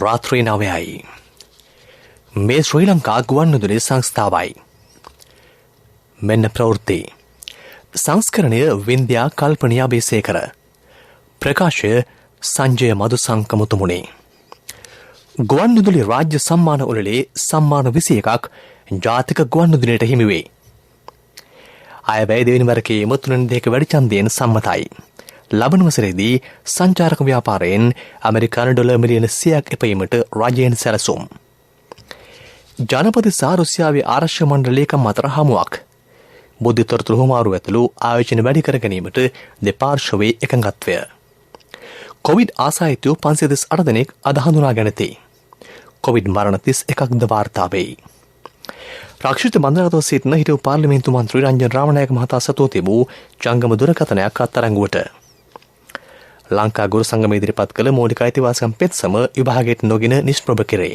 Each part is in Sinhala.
රාත්‍රී 9යි. මේ ශ්‍රී ලංකා ගුවන්විදුලි සංස්ථාවයි. මෙන්න ප්‍රවෘත්ති. සංස්කරණය වින්ද්‍යා කල්පනීය අබේසේකර. ප්‍රකාශය සංජය මදුසංක මුතුමුණේ. ගුවන්විදුලි රාජ්‍ය සම්මාන උළෙලේ සම්මාන 21ක් ජාතික ගුවන්විදුලියට හිමි වේ. අයවැය දෙවෙනි වරකයේ 3.2 වැඩි ඡන්දයෙන් සම්මතයි. ලබන වසරේදී සංචාරක ව්‍යාපාරයෙන් ඇමරිකානු ඩොලර් මිලියන 100ක් එපීමට රජයෙන් සැලසුම්. ජනපති සහ රුසියාවේ ආරක්ෂක මණ්ඩල ලේකම් අතර හමුවක්. බුද්ධ තොරතුරු හුමාරු ඇතුළු ආයෝජන වැඩි කර ගැනීමට දෙපාර්ශ්වයේ එකඟත්වය. කොවිඩ් ආසාදිතයෝ 538 දෙනෙක් අද හඳුනා ගැනීමේ. කොවිඩ් මරණ 31ක්ද වාර්තා වෙයි. රක්ෂිත බන්ධනගතව සිටින හිටපු පාර්ලිමේන්තු මන්ත්‍රී රංජන් රාමනායක මහතා සතුව තිබූ ජංගම දුරකථනයක් අත්අඩංගුවට. ලංකා ගුරු සංගම ඉදිරිපත් කළ මූලික අයිතිවාසිකම් පෙත්සම විභාගයට නොගෙන නිෂ්ප්‍රභ කෙරේ.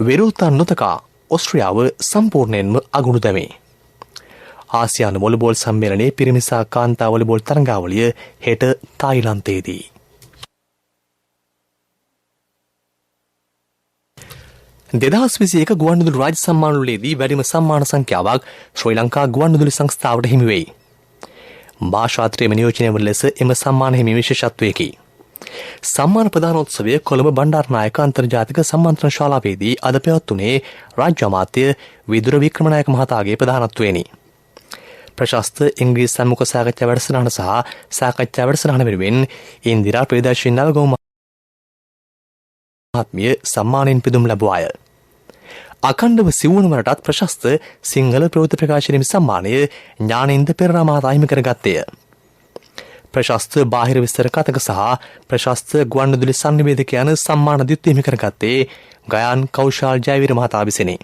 විරෝධතා නොතකා ඔස්ට්‍රියාව සම්පූර්ණයෙන්ම අගුණු දැමේ. ආසියානු වොලිබෝල් සම්මේලනයේ පිරිමි සහ කාන්තා වොලිබෝල් තරඟාවලිය හෙට තායිලන්තයේදී. දෙදහස් 21 ගුවන්විදුලි රාජ්‍ය සම්මානවලදී වැඩිම සම්මාන සංඛ්‍යාවක් ශ්‍රී ලංකා ගුවන්විදුලි සංස්ථාවට හිමි වෙයි. භාෂාත්‍රයේ නියෝජනය වන ලෙස එම සම්මාන හිමි විශේෂත්වයකි. සම්මාන ප්‍රදානෝත්සවය කොළඹ බණ්ඩාරනායක අන්තර්ජාතික සම්මන්ත්‍රණ ශාලාවේදී අද පැවැත්වුණේ රාජ්‍ය අමාත්‍ය විදුර වික්‍රමනායක මහතාගේ ප්‍රධානත්වයෙනි. ප්‍රශස්ත ඉංග්‍රීසි සම්මුඛ සාකච්ඡා වැඩසටහන සහ සාකච්ඡා වැඩසටහන වෙනුවෙන් ඉන්දිරා ප්‍රේදර්ශී නවගම මහත්මිය සම්මානයෙන් පිදුම් ලැබුවාය. අඛණ්ඩව සිවුවන වලටත් ප්‍රශස්ත සිංහල ප්‍රවෘත්ති ප්‍රකාශනයේ සම්මානය ඥානේන්ද පෙරේරා මහතා හිමි කරගත්තේය. ප්‍රශස්ත බාහිර විස්තර කතක සහ ප්‍රශස්ත ගුවන්විදුලි සංනිවේදක යන සම්මාන ද්විත්ව හිමි කරගත්තේ ගයාන් කෞශාල් ජයවීර මහතා විසිනි.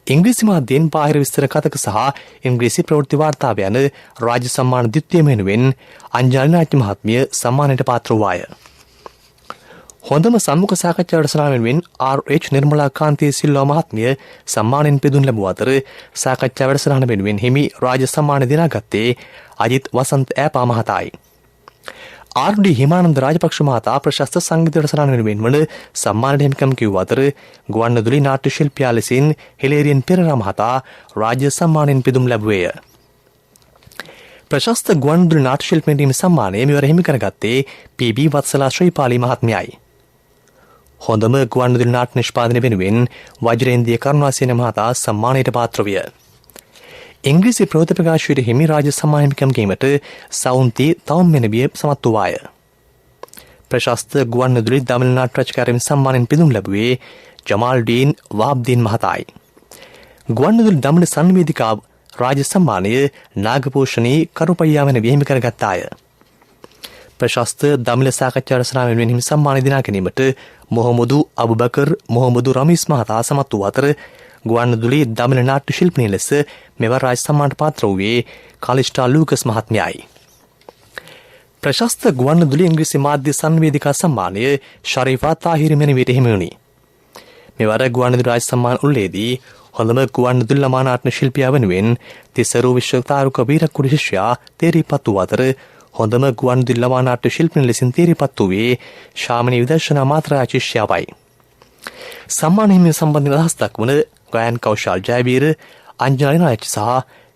ඉංග්‍රීසි මාධ්‍යයෙන් බාහිර විස්තර කතක සහ ඉංග්‍රීසි ප්‍රවෘත්ති වාර්තාව යන රාජ්‍ය සම්මාන ද්විත්වය වෙනුවෙන් අංජලි නාට්‍ය මහත්මිය සම්මානයට පාත්‍ර වූවාය. හොඳම සම්මුඛ සාකච්ඡා වැඩසටහන වෙනුවෙන් ආර්.එච්. නිර්මලා කාන්ති සිල්වා මහත්මිය සම්මානයෙන් පිදුම් ලැබුව අතර සාකච්ඡා වැඩසටහන වෙනුවෙන් හිමි රාජ්‍ය සම්මාන දිනාගත්තේ අජිත් වසන්ත ඈපා මහතායි. ආර්.ඩී. හිමානන්ද රාජපක්ෂ මහතා ප්‍රශස්ත සංගීත වැඩසටහන වෙනුවෙන් වන සම්මානයට හිමිකම් කිව්ව අතර ගුවන්විදුලි නාට්‍ය ශිල්පියා ලෙසින් හෙලේරියන් පෙරේරා මහතා රාජ්‍ය සම්මානයෙන් පිදුම් ලැබුවේය. ප්‍රශස්ත ගුවන්විදුලි නාට්‍ය ශිල්පීන් හිමි සම්මානය මෙවර හිමි කරගත්තේ පී.බී. වත්සලා ශ්‍රීපාලි මහත්මියයි. හොඳම ගුවන්විදුලි නාට්‍ය නිෂ්පාදනය වෙනුවෙන් වජිරේන්ද්‍රිය කරුණාසේන මහතා සම්මානයට පාත්‍ර විය. ඉංග්‍රීසි ප්‍රවෘත්ති ප්‍රකාශනයේ හිමි රාජ්‍ය සම්මාන හිමිකම් ගැනීමට සවුන්ති තවුම්මෙනවිය සමත් වූවාය. ප්‍රශස්ත ගුවන්විදුලි දමිළ නාට්‍ය රචකයාරින් සම්මානයෙන් පිදුම් ලැබුවේ ජමාල්ඩීන් වහබ්දීන් මහතායි. ගුවන්විදුලි දමිළ සංනිවේදිකා රාජ්‍ය සම්මානය නාගපෝෂණී කරුපයියා වෙන විහිමි කරගත්තාය. ප්‍රශස්ත දමිළ සාකච්ඡා වැඩසටහන වෙනුවෙන් හිමි සම්මාන දිනා ගැනීමට මොහමුදු අබුබකර් මොහමුදු රමීස් මහතා සමත් වූ අතර ගුවන්විදුලි දමිළ නාට්‍ය ශිල්පිනිය ලෙස මෙවර රාජ්‍ය සම්මානට පාත්‍ර වූයේ කාලිස්ටා ලූකස් මහත්මියයි. ප්‍රශස්ත ගුවන්විදුලි ඉංග්‍රීසි මාධ්‍ය සංවේදිකා සම්මානය ශරීෆා තාහිර් මෙනවිට හිමි වුණි. මෙවර ගුවන්විදුලි රාජ්‍ය සම්මාන උළෙලේදී හොඳම ගුවන්විදුලි ළමා නාට්‍ය ශිල්පියා වෙනුවෙන් තිසරු විශ්වතාරුක වීරකුඩි ශිෂ්‍යයා තේරීපත් වූ අතර හොඳම ගුවන්විදුලි ළමා නාට්‍ය ශිල්පිනිය ලෙසින් තේරීපත් වූයේ ශාමිනී විදර්ශනා මාත්‍රා ශිෂ්‍යාවයි. සම්මාන හිමිය සම්බන්ධව අදහස් දක්වන ගයන් කෞශාල් ජයවීර අංජලි නායක සහ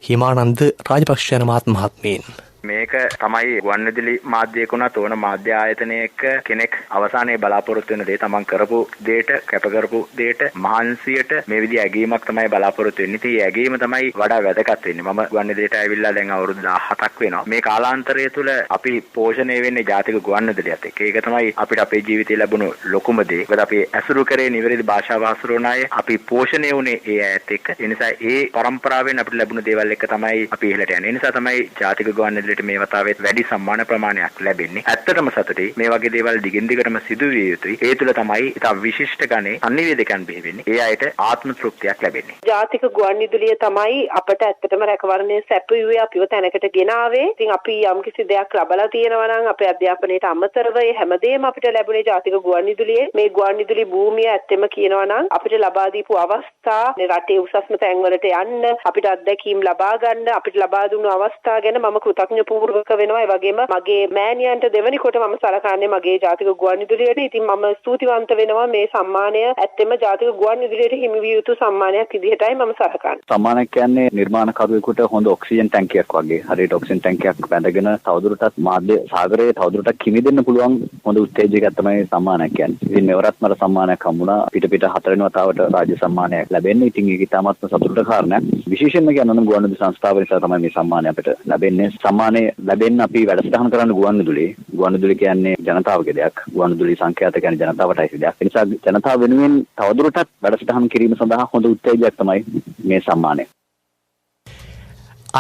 හිමානන්ද රාජපක්ෂ යන මහත්මීන්. මේක තමයි ගුවන්විදුලි මාධ්‍යයක උනත් ඕන මාධ්‍ය ආයතනයක කෙනෙක් අවසානයේ බලාපොරොත්තු වෙන දේ තමන් කරපු දෙයට කැප කරපු දෙයට මහන්සියට මේ විදිහ ඇගීමක් තමයි බලාපොරොත්තු වෙන්නේ. ඉතින් ඒ ඇගීම තමයි වඩා වැදගත් වෙන්නේ. මම ගුවන්විදුලියට ඇවිල්ලා දැන් අවුරුදු 17ක් වෙනවා. මේ කාලාන්තරය තුළ අපි පෝෂණය වෙන්නේ ජාතික ගුවන්විදුලියත් එක්ක. ඒක තමයි අපිට අපේ ජීවිතේ ලැබුණු ලොකුම දේ. මොකද අපි ඇසුරු කරේ නිවැරදි භාෂාව හසුරුවන අය. අපි පෝෂණය වුණේ ඒ අයත් එක්ක. ඒ නිසා ඒ පරම්පරාවෙන් අපිට ලැබුණු දේවල් එක්ක තමයි අපි ඉහළට යන්නේ. ඒ නිසා තමයි ජාතික ගුවන්විදුලි මේ වතාවෙත් වැඩි සම්මාන ප්‍රමාණයක් ලැබෙන්නේ. ඇත්තටම සතුටුයි. මේ වගේ දේවල් දිගින් දිගටම සිදු විය යුතුයි. ඒ තුළ තමයි ඉතා විශිෂ්ට ගණේ සංනිවේදකයන් බිහිවෙන්නේ. ඒ අයට ආත්ම තෘප්තියක් ලැබෙන්නේ. ජාතික ගුවන්විදුලිය තමයි අපට ඇත්තටම රැකවරණය සැපයුවේ අපිව තැනකට ගෙනාවේ. ඉතින් අපි යම්කිසි දෙයක් ලබලා තියෙනවා නම් අපේ අධ්‍යාපනයට අමතරව ඒ හැමදේම අපිට ලැබුණේ ජාතික ගුවන්විදුලියේ. මේ ගුවන්විදුලි භූමිය ඇත්තම කියනවා නම් අපිට ලබා දීපු අවස්ථා, රටේ උසස්ම තැන්වලට යන්න, අපිට අත්දැකීම් ලබා ගන්න, අපිට ලබා දුන්නු අවස්ථා ගැන මම කෘතඥ පූර්වක වෙනවා. ඒ වගේම මගේ මෑණියන්ට දෙවනි කොට මම සලකන්නේ මගේ ජාතික ගුවන්විදුලියට. ඉතින් මම ස්තුතිවන්ත වෙනවා මේ සම්මානය ඇත්තෙම ජාතික ගුවන්විදුලියට හිමි විය යුතු සම්මානයක් විදිහටයි මම සලකන්නේ. සම්මානයක් කියන්නේ නිර්මාණකරුවෙකුට හොඳ ඔක්සිජන් ටැංකියක් වගේ. හරියට ඔක්සිජන් ටැංකියක් බැඳගෙන තවදුරටත් මාධ්‍ය සාගරයේ තවදුරටත් කිමිදෙන්න පුළුවන් හොඳ උත්තේජකයක් තමයි සම්මානයක් කියන්නේ. ඉතින් මෙවරත් මට සම්මානයක් හම්බුණා. පිට හතරවෙනි වතාවට රාජ්‍ය සම්මානයක් ලැබෙන්නේ. ඉතින් ඒක ඉතාමත්ම සතුටුට කාරණයක්. විශේෂයෙන්ම කියනවා නම් ගුවන්විදුලි සංස්ථාව නිසා තමයි මේ සම්මානය අපිට ලැබෙන්නේ. සම්මානය ලැබෙන්න අපි වැඩසටහන් කරන්න ගුවන්විදුලි. ගුවන්විදුලි කියන්නේ ජනතාවගේ දෙයක්. ගුවන්විදුලි සංඛ්‍යාත කියන්නේ ජනතාවටයි දෙයක්. ඒ නිසා ජනතාව වෙනුවෙන් තවදුරටත් වැඩසටහන් කිරීම සඳහා හොඳ උත්තේජයක් තමයි මේ සම්මානය.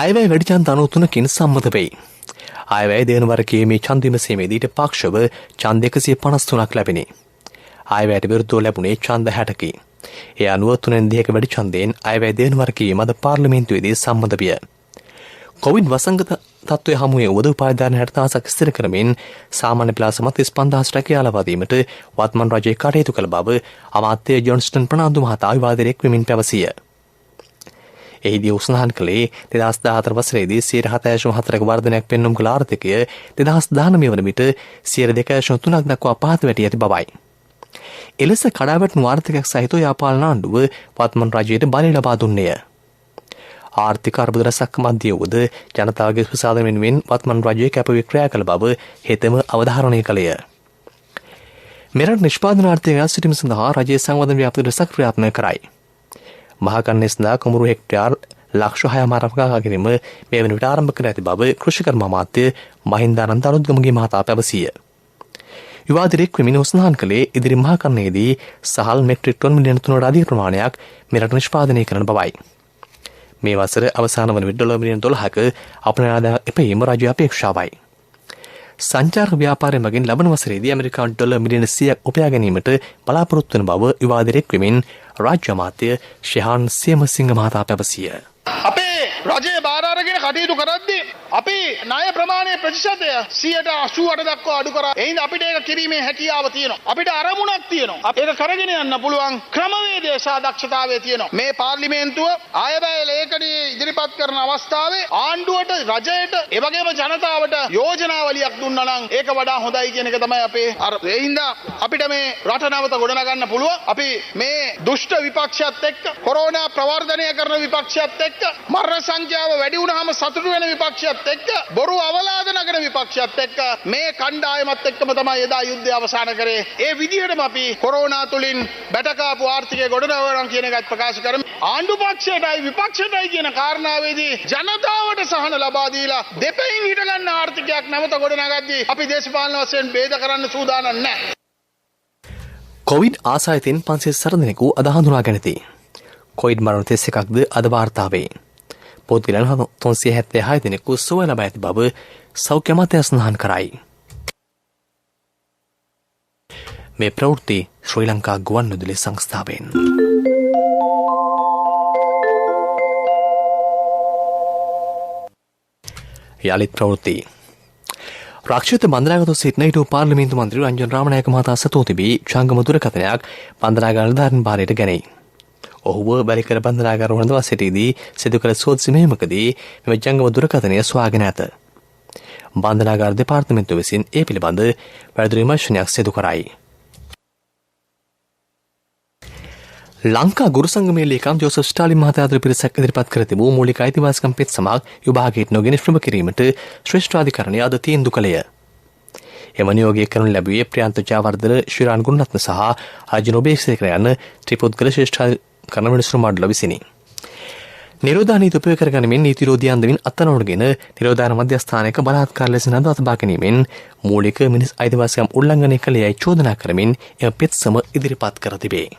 අයවැය වැඩි ඡන්ද 93කින් සම්මත වෙයි. අයවැය දෙවන වරකයේ මේ ඡන්ද විමසීමේදී පාක්ෂව ඡන්ද 153ක් ලැබිනේ. අයවැයට විරුද්ධව ලැබුණේ ඡන්ද 60කි. ඒ අනුව 3/2ක වැඩි ඡන්දයෙන් අයවැය දෙවන වරකයේ මද පාර්ලිමේන්තුවේදී සම්මත විය. කොවිඩ් වසංගත තත්ත්වය හමුවේ උවද උපාධාරණ 60,000ක් ස්ථිර කරමින් සාමාන්‍ය පෙළ සමත් 55000 රැකියාව ලබා දීමට වත්මන් රජය කටයුතු කළ බව අමාත්‍ය ජොන්ස්ටන් ප්‍රනාන්දු මහතා විවාදයට වෙමින් පැවසිය. එහිදී උසඳහන් කළේ 2014 වසරේදී 7.4ක වර්ධනයක් පෙන්නුම් කළ ආර්ථිකය 2019 වන විට 2.3ක් දක්වා පහත වැටී ඇති බවයි. එලෙස කඩාවැටුණු ආර්ථිකයක් සහිත යාපාලන ආණ්ඩුව වත්මන් රජයට බලය ලබා දුන්නේය. ආර්ථික අර්බුද රැසක් මැදියේ වුද ජනතාවගේ සුවසාධන වෙනුවෙන් වත්මන් රජය කැපවී ක්‍රියා කළ බව හෙතෙම අවධාරණය කළේය. මෙරට නිෂ්පාදන ආර්ථිකය සිටීම සඳහා රජයේ සංවර්ධන ව්‍යාපෘති රැසක් ක්‍රියාත්මක කරයි. මහකන්නේ සඳහා කුමරු හෙක්ටයාර් ලක්ෂ 6මාරක් වගා ගැනීම මේ වන විට ආරම්භ කර ඇති බව කෘෂිකර්ම අමාත්‍ය මහින්දානන්ද අනුත්ගමගේ මහතා පැවසිය. විවාදයට වෙමින් උසඳහන් කළේ ඉදිරි මහකන්නේදී සහල් මෙට්‍රික් ටොන් මිලියන 3කට අධික ප්‍රමාණයක් මෙරට නිෂ්පාදනය කරන බවයි. මේ වසර අවසාන වන විට ඩොලර් මිලියන 12ක අපනයන ආදායම එපීම රජයේ අපේක්ෂාවයි. සංචාරක ව්‍යාපාරය මගින් ලබන වසරේදී ඇමරිකානු ඩොලර් මිලියන 100ක් උපයා ගැනීමට බලාපොරොත්තු වන බව විවාදයට වෙමින් රාජ්‍ය අමාත්‍ය ශිහාන් සියමසිංහ මහතා පැවසිය. අපේ රජයේ බාර අරගෙන කටයුතු කරද්දී අපි ණය ප්‍රමාණයේ ප්‍රතිශතය 88% දක්වා අඩු කරා. එහෙනම් අපිට ඒක කිරීමේ හැකියාව තියෙනවා. අපිට අරමුණක් තියෙනවා. ඒක කරගෙන යන්න පුළුවන් ක්‍රමවේදය සහ දක්ෂතාවය තියෙනවා. මේ පාර්ලිමේන්තුව ආයවැය ලේඛනයේ ඉදිරිපත් කරන අවස්ථාවේ ආණ්ඩුවට රජයට ඒ වගේම ජනතාවට යෝජනාවලියක් දුන්නා නම් ඒක වඩා හොඳයි කියන එක තමයි අපේ ඒ හින්දා අපිට මේ රට නැවත ගොඩනගන්න පුළුවන්. අපි මේ දුෂ්ට විපක්ෂයත් එක්ක කොරෝනා ප්‍රවර්ධනය කරන විපක්ෂයත් එක්ක මරණ සංඛ්‍යාව වැඩි වුණාම සතුටු වෙන විපක්ෂයත් එක්ක බොරු අවලාද නගන විපක්ෂයත් එක්ක මේ කණ්ඩායමත් එක්කම තමයි එදා යුද්ධය අවසන් කරේ. ඒ විදිහටම අපි කොරෝනා තුලින් බැටකාපු ආර්ථිකය ගොඩනගනවා කියන එකත් ප්‍රකාශ කරමු. ආණ්ඩු පක්ෂයටයි විපක්ෂයටයි කියන කාරණාවේදී ජනතාවට සහන ලබා දීලා දෙපැයින් හිට ගන්න ආර්ථිකයක් නැවත ගොඩනගද්දී අපි දේශපාලන වශයෙන් ભેද කරන්න සූදානම් නැහැ. කොවිඩ් ආසාදිතයින් 540 දෙනෙකු අද හඳුනා ගැනීමේ කොවිඩ් මරණ 31ක්ද අද වාර්තා වේ. පොත්ගලන් 376 දෙනෙකු සුවය ලබා ඇති බව සෞඛ්‍ය අමාත්‍ය සඳහන් කරයි. මේ ප්‍රවෘත්ති ශ්‍රී ලංකා ගුවන්විදුලි සංස්ථාවෙන්. යාලිත් ප්‍රවෘත්ති රක්ෂිත බන්ධනාගතව සිටින හිටපු පාර්ලිමේන්තු මන්ත්‍රී රංජන් රාමනායක මහතා සතු තිබී ජංගම දුරකථනයක් බන්ධනාගාර නිලධාරීන් භාරයට ගැනීම. ඔහුව බැලිකර බන්ධනාගාර වළඳවා සිටීදී සිදු කළ සෝදිසි මෙහෙයුමකදී මෙම ජංගම දුරකථනය සොයාගෙන ඇත. බන්ධනාගාර දෙපාර්තමේන්තුව විසින් ඒ පිළිබඳ වැඩිදුර විමර්ශනයක් සිදු කරයි. ලංකා ගුරු සංගමේ ලේකම් ජෝසප් ස්ටාලින් මහතා අතර පිරිසක් ඉදිරිපත් කර තිබූ මූලික අයිතිවාසිකම් පෙත්සමක් විභාගයට නොගෙන ශ්‍රම කිරීමට ශ්‍රේෂ්ඨාධිකරණය අද තීන්දුව කළේය. එම නියෝගය කරනු ලැබුවේ ප්‍රියන්ත ජයවර්ධන, ශිරාන් ගුණරත්න සහ අර්ජුන ඔබේසේකර යන ත්‍රිපුද්ගල ශ්‍රේෂ්ඨාධිකරණ මිනිසුරු මණ්ඩල විසිනි. නිරෝධා නීති උපයෝග කරගනිමින් නීති විරෝධී අන්දමින් අත්අඩංගුවටගෙන නිරෝධායන මධ්‍යස්ථානයක බලාත්කාර ලෙස නඩු අතබා ගැනීමෙන් මූලික මිනිස් අයිතිවාසිකම් උල්ලංඝනය කළ යයි චෝදනා කරමින් එම පෙත්සම ඉදිරිපත් කර තිබේ.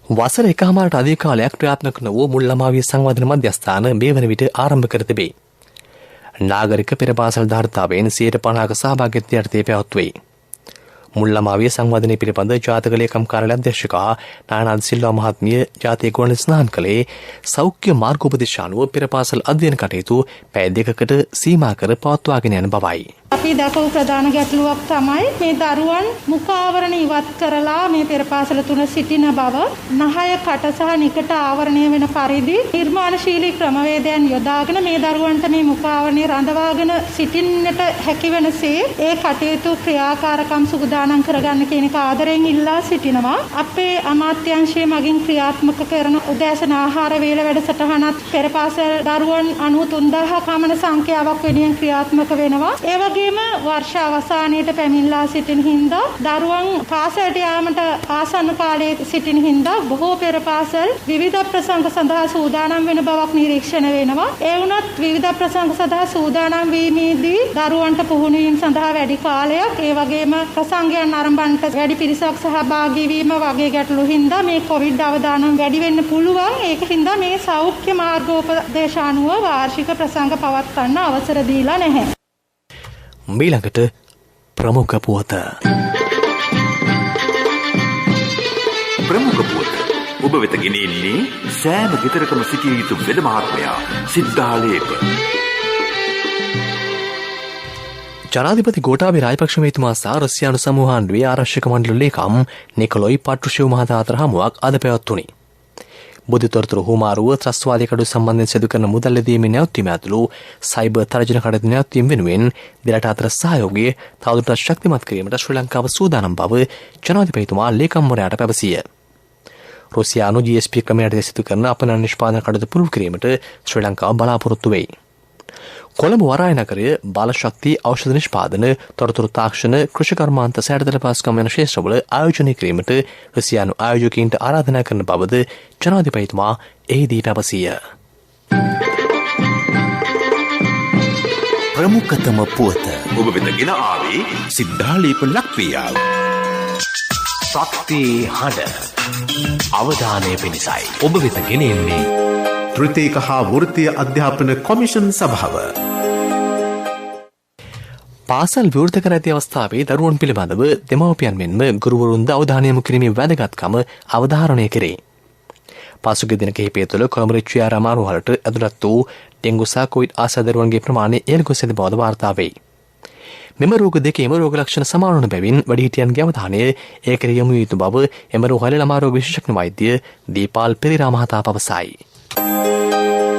වසර එකහමාරට අධික කාලයක් ක්‍රියාත්මක නොවූ මුල් ළමාවිය සංවර්ධන මධ්‍යස්ථාන මේ වන විට ආරම්භ කර තිබේ. නාගරික පෙරපාසල් ධාරිතාවෙන් 50% සහභාගීත්වය යටතේ පැවැත්වේ. මුල් ළමාවිය සංවර්ධනය පිළිබඳ ජාතික ලේකම් කාර්යාලය අධ්‍යක්ෂකා නානාද සිල්වා මහත්මිය ජාතික ගුවන්විදුලි ස්නාන් කළේ සෞඛ්‍ය මාර්ගෝපදේශ අනුව පෙරපාසල් අධ්‍යයන කටයුතු පැය 2කට සීමා කර පවත්වාගෙන යන බවයි. අපි දැකපු ප්‍රධාන ගැටලුවක් තමයි මේ දරුවන් මුඛ ආවරණ ඉවත් කරලා මේ පෙර පාසල තුන සිටින බව, නහය කට සහ නිකට ආවරණය වෙන පරිදි නිර්මාණශීලී ක්‍රමවේදයන් යොදාගෙන මේ දරුවන්ට මේ මුඛ ආවරණය රඳවාගෙන සිටින්නට හැකි වෙනසේ ඒ කටයුතු ක්‍රියාකාරකම් සුගදානම් කරගන්න කියන එක ආදරෙන් ඉල්ලා සිටිනවා. අපේ අමාත්‍යාංශයේ මගින් ක්‍රියාත්මක කරන උදෑසන ආහාර වේල වැඩසටහනත් පෙර පාසල් දරුවන් 93000 පමණ සංඛ්‍යාවක් වෙනුවෙන් ක්‍රියාත්මක වෙනවා. ඒ වගේම වර්ෂ අවසානයේට පැමිණලා සිටින හින්දා දරුවන් පාසලට යාමට ආසන්න කාලයේ සිටින හින්දා බොහෝ පෙර පාසල් විවිධ ප්‍රසංග සඳහා සූදානම් වෙන බවක් නිරීක්ෂණය වෙනවා. ඒ වුණත් විවිධ ප්‍රසංග සඳහා සූදානම් වීමේදී දරුවන්ට පුහුණු වීම සඳහා වැඩි කාලයක්, ඒ වගේම ප්‍රසංගයන් ආරම්භන්ට වැඩි පිරිසක් සහභාගී වීම වගේ ගැටලු හින්දා මේ කොවිඩ් අවදානම් වැඩි වෙන්න පුළුවන්. ඒක හින්දා මේ සෞඛ්‍ය මාර්ගෝපදේශ අනුව වාර්ෂික ප්‍රසංග පවත්වන්න අවසර දීලා නැහැ. මීළඟට ප්‍රමුඛ පුවත. ප්‍රමුඛ පුවත ඔබ වෙත ගෙනෙන්නේ සෑම ගෙදරකම සිටිය යුතු වෙද මහත්මයා සිද්ධාලේප. ජනාධිපති ගෝඨාභය රාජපක්ෂ මහත්මයා සහ රුසියානු සමූහාණ්ඩුවේ ආරක්ෂක මණ්ඩල ලේකම් නිකොලොයි පට්රුෂෙව් මහතා අතර හමුවක් අද පැවැත්වුණි. බුද්ධිතොරතුරු හුමාරුව ත්‍රස්තවාදී කඩු සම්බන්ධයෙන් සිදු කරන මුදල් ලැබීමේ නැවැත්වීම ඇතුළු සයිබර් තරජන කටයුතු නැවැත්වීම වෙනුවෙන් දෙරට අතර සහයෝගය තවදුරටත් ශක්තිමත් කිරීමට ශ්‍රී ලංකාව සූදානම් බව ජනාධිපතිතුමා ලේකම්වරයාට පැවසිය. රුසියානු GSP ක්‍රමයට සිදු කරන අපනයන නිෂ්පාදන කටයුතු පුරුදු කිරීමට ශ්‍රී ලංකාව බලාපොරොත්තු වෙයි. කොළඹ වරාය නගරය බලශක්ති ඖෂධ නිෂ්පාදන තොරතුරු තාක්ෂණ කෘෂිකර්මාන්ත සෑඩතල පාස්කම් යන ක්ෂේත්‍රවල ආයෝජනය කිරීමට රුසියානු ආයෝජකයින්ට ආරාධනා කරන බවද ජනාධිපතිතුමා එහිදී පැවසිය. ප්‍රමුඛතම පුවත ඔබ වෙත ගෙන ආවේ සිද්ධාලේප ලක්වියාව. ශක්ති හඬ අවධානය පිණිසයි ඔබ වෙත ගෙනෙන්නේ ත්‍රිතේක හා වෘත්තීය අධ්‍යාපන කොමිෂන් සභාව. පාසල් විවෘත කර ඇති අවස්ථාවේ දරුවන් පිළිබඳව දෙමව්පියන් මෙන්ම ගුරුවරුන්ද අවධානය යොමු කිරීමේ වැදගත්කම අවධාරණය කෙරේ. පසුගිය දින කිහිපය තුළ කොළඹ රිච්චියාර අමාරුහලට ඇතුළත් වූ ඩෙංගු සහ කොවිඩ් ආසන්න දරුවන්ගේ ප්‍රමාණය ඉහළ ගොස් ඇති බවද වාර්තා වෙයි. මෙම රෝග දෙකේම රෝග ලක්ෂණ සමාන වන බැවින් වැඩිහිටියන්ගේ අවධානය ඒ කෙරෙහි යොමු යුතු බව එම රෝහලේ ළමා රෝග විශේෂඥ වෛද්‍ය දීපාල් පෙරේරා මහතා පවසයි.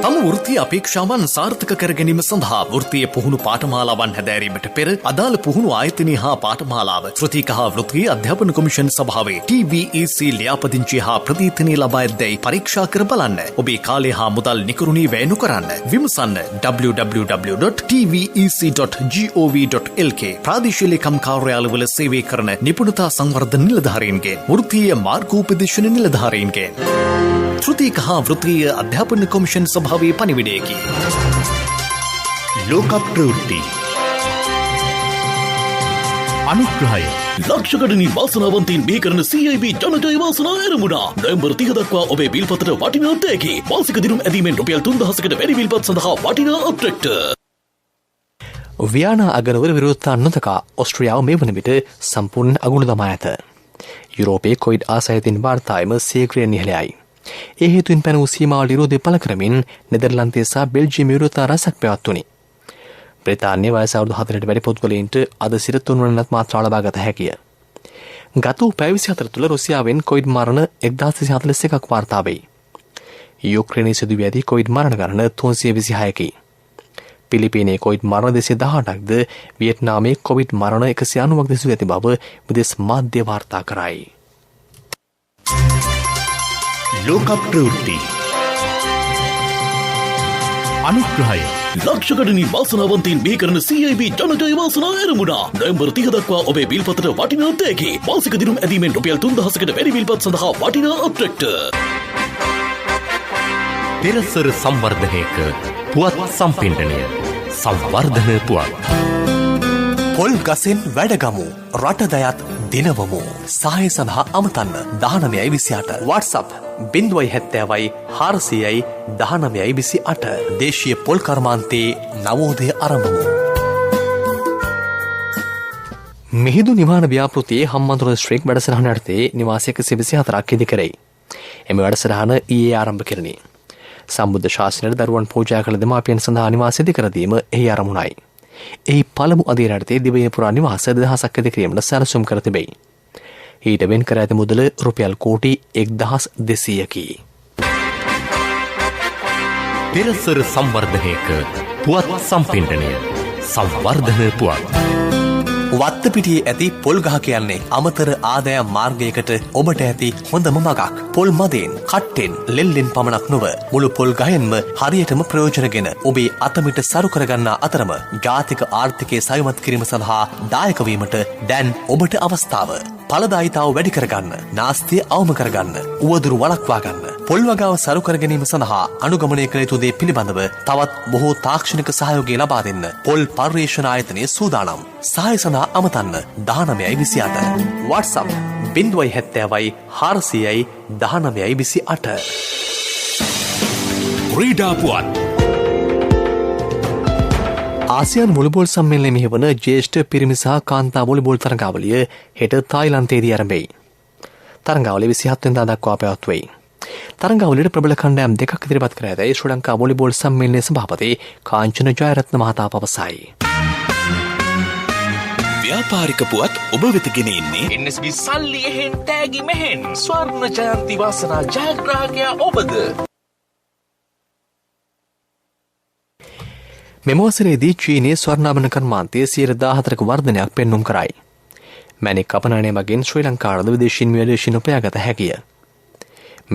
තම වෘත්තීය අපේක්ෂාවන් සාර්ථක කර ගැනීම සඳහා වෘත්තීය පුහුණු පාඨමාලාවන් හැදෑරීමට පෙර අදාළ පුහුණු ආයතනය හා පාඨමාලාව ත්‍රිතීක හා වෘත්තීය අධ්‍යාපන කොමිෂන් සභාවේ TVEC ලියාපදිංචිය හා ප්‍රතිඥය ලබා ඇතැයි පරීක්ෂා කර බලන්න. ඔබේ කාලය හා මුදල් නිකරුණී වැය නොකරන්න. විමසන්න www.tvec.gov.lk ප්‍රාදේශීය ලේකම් කාර්යාලවල සේවය කරන නිපුණතා සංවර්ධන නිලධාරීන්ගෙන් වෘත්තීය මාර්ගෝපදේශන නිලධාරීන්ගෙන් ත්‍රිතීක හා වෘත්තීය අධ්‍යාපන කොමිෂන් සභාවේ පණිවිඩයකි. ලෝක ප්‍රවෘත්ති අනුග්‍රහය ලක්ෂකඩනි වාසනාවන්තයින් බිහි කරන CIB ජනජය වාසනා ආරමුණා. නොවැම්බර් 30 දක්වා ඔබේ බිල්පතට වටිනා තෑගි. මාසික දිනුම් ඇදීමෙන් රුපියල් 3000කට වැඩි බිල්පත් සඳහා වටිනා අප්ට්‍රැක්ටර්. වියානා අගරවර විරෝධතා නොදකා ඔස්ට්‍රියාව මේ වන විට සම්පූර්ණ අගුණ දමා ඇත. යුරෝපයේ කොවිඩ් ආසාදිතයින් වාර්තාවම සීඝ්‍රයෙන් ඉහළයි. ඒ හේතුවෙන් පැන වූ සීමාවල විරෝධය පළ කරමින් නෙදර්ලන්තයේ සහ බෙල්ජියම් විරෝධතා රැසක් පැවැත්වුණි. බ්‍රිතාන්‍යයේ වයස අවුරුදු 4ට වැඩි පුද්ගලයින්ට අද සිට 3 වනත් මාත්‍රා ලබා ගත හැකිය. ගත වූ පැය 24 තුළ රුසියාවෙන් කොවිඩ් මරණ 1241ක් වාර්තා වෙයි. යුක්‍රේනයේ සිදුවී ඇති කොවිඩ් මරණ ගණන 326කි. පිලිපීනයේ කොවිඩ් මරණ 218ක්ද වියට්නාමයේ කොවිඩ් මරණ 190ක් සිදු ඇති බව විදේශ මාධ්‍ය වාර්තා කරයි. ලෝක ප්‍රවෘත්ති අනුග්‍රහය ලක්ෂකඩනි වාසනාවන්තයින් බිහි කරන CIB ජනජය වාසනා ආරමුණා. නොවැම්බර් 30 දක්වා ඔබේ බිල්පතට වටිනා තෑගි. මාසික දිනුම් ඇදීමෙන් රුපියල් 3000කට වැඩි බිල්පත් සඳහා වටිනා අප්ට්‍රැක්ටර්. පෙරසර සංවර්ධනයක පුවත් සම්පින්ඩනය සංවර්ධන පුවත්. පොල් ගසෙන් වැඩගමු රටදයත් දිනවමු. සහය සඳහා අමතන්න 1928 WhatsApp 070 දේශීය පොල් කර්මාන්තයේ නවෝදය ආරම්භමු. මිහිඳු නිවාන ව්‍යාපෘතියේ හම්බන්තොට ස්ත්‍රීක් වැඩසටහන යටතේ නිවාස 124ක් ඉදි කරයි. එම වැඩසටහන ඊයේ ආරම්භ කෙරුණි. සම්බුද්ධ ශාසනයට දරුවන් පූජා කළ දෙමාපියන් සඳහා නිවාස ඉදි කර දීම එහි අරමුණයි. එහි පළමු අදියර යටතේ දිවයින පුරා නිවාස 2000ක් ඉදි කිරීමට සැලසුම් කර තිබේ. ඊට වෙන් කර ඇති මුදල රුපියල් කෝටි 1200කි. පෙරසර සංවර්ධනයක පුවත් සම්පින්ඩනය සංවර්ධන පුවත්. වත්තපිටියේ ඇති පොල් ගහ කියන්නේ අමතර ආදායම් මාර්ගයකට ඔබට ඇති හොඳම මගක්. පොල් මදෙන්, කට්ටෙන්, ලෙල්ලෙන් පමණක් නොව මුළු පොල් ගහෙන්ම හරියටම ප්‍රයෝජනගෙන ඔබේ අතමිට සරු කරගන්නා අතරම ජාතික ආර්ථිකයේ සයමත් කිරීම සඳහා දායක වීමට දැන් ඔබට අවස්ථාව. ඵලදායීතාව වැඩි කරගන්න, නාස්තිය අවම කරගන්න, උවදුරු වළක්වා ගන්න. පොල් වගාව සරු කර ගැනීම සඳහා අනුගමනය කළ යුතු දේ පිළිබඳව තවත් බොහෝ තාක්ෂණික සහයෝගය ලබා දෙන්න පොල් පර්යේෂණ ආයතනයේ සූදානම්. සහාය සඳහා අමතන්න 1928. WhatsApp 070 400 1928. ක්‍රීඩා පුවත්. ආසියානු වොලිබෝල් සම්මේලනයේ මෙහෙවන ජ්‍යෙෂ්ඨ පිරිමි සහ කාන්තා වොලිබෝල් තරගාවලිය හෙට තායිලන්තයේදී ආරම්භයි. තරගාවලිය 27 වෙනිදා දක්වා පැවැත්වෙයි. තරගාවලියට ප්‍රබල කණ්ඩායම් දෙකක් ඉදිරිපත් කර ඇතැයි ශ්‍රී ලංකා වොලිබෝල් සම්මේලනයේ සභාපති කාංචන ජයරත්න මහතා පවසයි. ව්‍යාපාරික පුවත් ඔබ වෙත ගෙන එන්නේ NSB සල්ලි එහෙන් තෑගි මෙහෙන් ස්වර්ණ ජයන්ති වාසනා ජයග්‍රාහකයා ඔබද. මෙම වසරේදී චීනයේ ස්වර්ණාභරණ කර්මාන්තයේ 14% වර්ධනයක් පෙන්නුම් කරයි. මැණික් අපනයනය මගින් ශ්‍රී ලංකාවට විදේශීන් විදේශීන් උපයාගත හැකිය.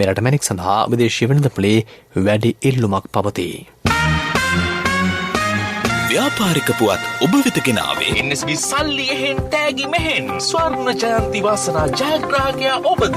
මෙරට මැණික් සඳහා විදේශීය වෙළඳපොලේ වැඩි ඉල්ලුමක් පවතී. ව්‍යාපාරික පුවත් ඔබ වෙත ගෙන ආවේ NSB සල්ලි එහෙන් තෑගි මෙහෙන් ස්වර්ණ ජයන්ති වාසනා ජයග්‍රාහකයා ඔබද.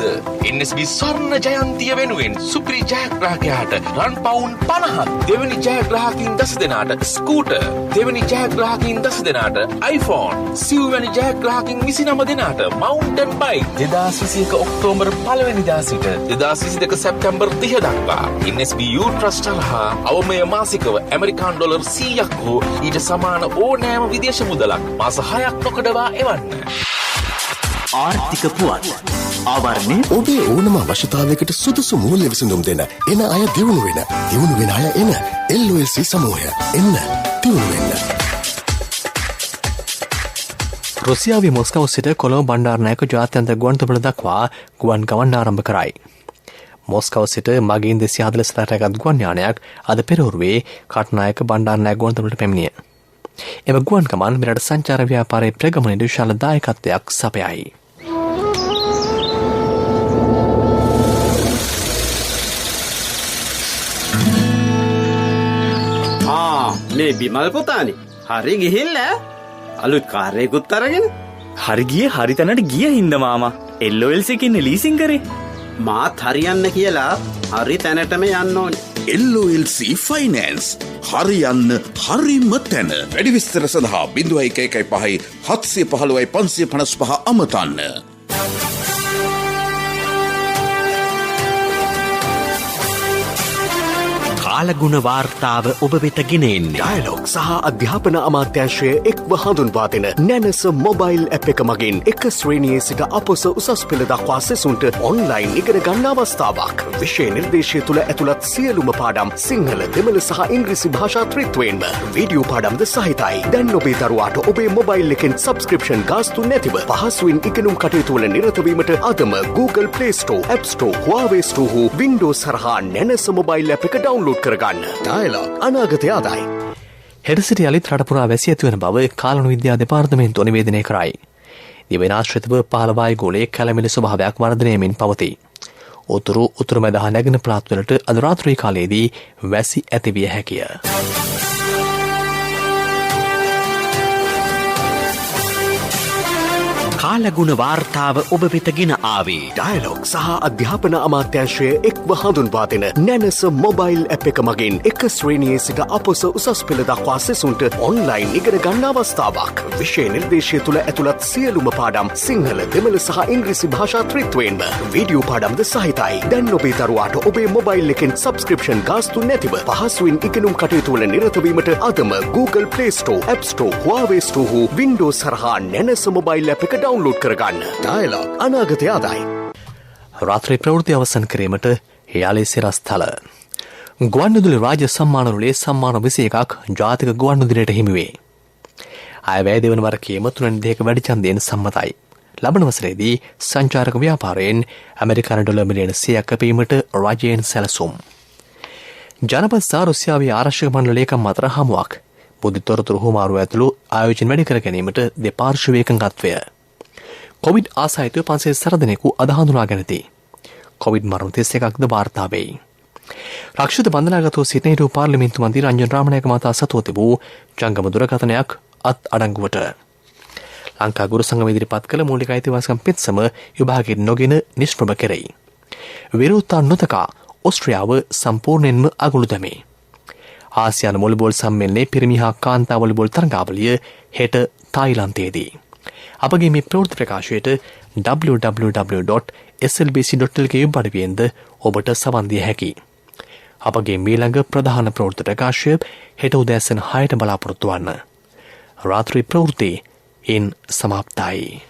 NSB ස්වර්ණ ජයන්තිය වෙනුවෙන් සුපිරි ජයග්‍රාහකයාට රන් පවුන් 50ක්, දෙවැනි ජයග්‍රාහකින් 10 දෙනාට ස්කූටර්, දෙවැනි ජයග්‍රාහකින් 10 දෙනාට iPhone, සිව්වැනි ජයග්‍රාහකින් 29 දෙනාට මවුන්ටන් බයික් 2021 ඔක්තෝබර් 1 වෙනිදා සිට 2022 සැප්තැම්බර් 30 දක්වා NSB U Trust හා අවමය මාසිකව ඇමරිකානු ඩොලර් 100ක් හෝ ඊට සමාන ඕනෑම විදේශ මුදලක් මාස 6ක් නොකඩවා එවන්න. ආර්ථික පුවත් ආවරණය ඔබේ ඕනම අවශ්‍යතාවයකට සුදුසු මූල්‍ය විසඳුම් දෙන එන අය දියුණු වෙන අය එන LOLC සමූහය එන්න දියුණු වෙන්න. රුසියාවේ මොස්කව් සිට කොළඹ බණ්ඩාරනායක ජාත්‍යන්තර ගුවන්තොටුපළ දක්වා ගුවන් ගමන් ආරම්භ කරයි. මොස්කව් සිට මගින් 240 රැගත් ගුවන් යානයක් අද පෙරහුරුවේ කටුනායක බණ්ඩාරනායක ගුවන්තොටුපළට පැමිණිය. එම ගුවන් ගමන් මෙරට සංචාර ව්‍යාපාරයේ ප්‍රගමනයට විශාල දායකත්වයක් සපයයි. මේ බිමල් පුතානි හරි ගිහිල්ලා අලුත් කාර්යයකුත් අරගෙන හරි ගියේ හරි තැනට ගිය හින්දා මාමා LOLC එකේ ලීසින් කරේ. මාත් හරියන්න කියලා හරි තැනටම යන්න ඕනේ. LOLC ෆයිනෑන්ස් හරියන්න හරිම තැන. වැඩි විස්තර සඳහා 0115 715 555 අමතන්න. කාලගුණ වාර්තාව ඔබ වෙත ගෙන එන්නේ ඩයලොග් සහ අධ්‍යාපන අමාත්‍යාංශය එක්ව හඳුන්වා දෙන නැනස මොබයිල් ඇප් එක මගින් එක ශ්‍රේණියේ සිට අපොස උසස් පෙළ දක්වා සෙසුන්ට ඔන්ලයින් ඉගෙන ගන්න අවස්ථාවක්. විෂය නිර්දේශය තුළ ඇතුළත් සියලුම පාඩම් සිංහල, දෙමළ සහ ඉංග්‍රීසි භාෂා ත්‍රිත්වයෙන්ම වීඩියෝ පාඩම්ද සහිතයි. දැන් ඔබේ දරුවාට ඔබේ මොබයිල් එකෙන් සබ්ස්ක්‍රිප්ෂන් ගාස්තු නැතිව පහසුවෙන් ඉගෙනුම් කටයුතු වල නිරත වීමට අදම Google Play Store, App Store, Huawei Store හෝ Windows හරහා නැනස මොබයිල් ඇප් එක ඩවුන්ලෝඩ් කරගන්න. ඩයලොග් අනාගතය ආදායි. හෙට සිට යළිත් රට පුරා වැසී ඇති වන බව කාලනු විද්‍යා දෙපාර්තමේන්තුව නිවේදනය කරයි. දිවයින ආශ්‍රිතව පහළ වායුගෝලයේ කැළමිලි ස්වභාවයක් වර්ධනය වෙමින් පවතී. උතුරු මැද හා නැගෙන පළාත්වලට අද රාත්‍රී කාලයේදී වැසි ඇතිවිය හැකිය. කාලගුණ වාර්තාව ඔබ වෙත ගෙන ආවේ ඩයලොග් සහ අධ්‍යාපන අමාත්‍යාංශය එක්ව හඳුන්වා දෙන නැනස මොබයිල් ඇප් එක මගින් එක ශ්‍රේණියේ සිට අපොස උසස් පෙළ දක්වා සෙසුන්ට ඔන්ලයින් ඉගෙන ගන්න අවස්ථාවක්. විෂය නිර්දේශය තුළ ඇතුළත් සියලුම පාඩම් සිංහල, දෙමළ සහ ඉංග්‍රීසි භාෂා ත්‍රිත්වයෙන්ම වීඩියෝ පාඩම්ද සහිතයි. දැන් ඔබේ දරුවාට ඔබේ මොබයිල් එකෙන් සබ්ස්ක්‍රිප්ෂන් ගාස්තු නැතිව පහසුවෙන් ඉගෙනුම් කටයුතු වල නිරත වීමට අදම Google Play Store, App Store, Huawei Store හෝ Windows හරහා නැනස මොබයිල් ඇප් එක ඩවුන්ලෝඩ් කරගන්න. ඩයලොග් අනාගතය ආදායි. රාත්‍රී ප්‍රවෘත්ති අවසන් කිරීමට යාලේ සිරස්තල ගුවන්විදුලි රාජ්‍ය සම්මානවලේ සම්මාන 21ක් ජාතික ගුවන්විදුලියට හිමි වේ. අයවැය දෙවන වරකයේම 3.2 වැඩි ඡන්දයෙන් සම්මතයි. ලබන වසරේදී සංචාරක ව්‍යාපාරයෙන් ඇමරිකානු ඩොලර් මිලියන 100ක් කැපීමට රජයෙන් සැලසුම්. ජනපද සහ රුසියාවේ ආරක්ෂක මණ්ඩල ලේකම් අතර හමුවක්. බුද්ධ තොරතුරු හුමාරු ඇතුළු ආයෝජන වැඩි කර ගැනීමට දෙපාර්ශ්වයේ එකඟත්වය. කොවිඩ් ආසාදිතව 500 දෙනෙකු අද හඳුනාගෙන ඇති. කොවිඩ් මරණ 31ක්ද වාර්තා වෙයි. රක්ෂිත බන්ධනාගතව සිටින හිටපු පාර්ලිමේන්තු මන්ත්‍රී රංජන් රාමනායක මහතා සතුව තිබූ ජංගම දුරකථනයක් අත් අඩංගුවට. ලංකා ගුරු සංගම ඉදිරිපත් කළ මූලික අයිතිවාසිකම් පෙත්සම විභාගයෙන් නොගෙන නිෂ්ප්‍රභ කෙරෙයි. විරෝධතා නොතකා ඔස්ට්‍රියාව සම්පූර්ණයෙන්ම අගුළු දැමේ. ආසියානු වොලිබෝල් සම්මේලනයේ පිරිමි හා කාන්තා වොලිබෝල් තරඟාවලිය හෙට තායිලන්තයේදී. අපගේ මේ ප්‍රවෘත්ති ප්‍රකාශයට www.slbc.lk වෙබ්අඩවියෙන්ද ඔබට සවන් දිය හැකියි. අපගේ මීළඟ ප්‍රධාන ප්‍රවෘත්ති ප්‍රකාශය හෙට උදෑසන 6ට බලාපොරොත්තු වන්න. රාත්‍රී ප්‍රවෘත්ති ඉන් සමාප්තයි.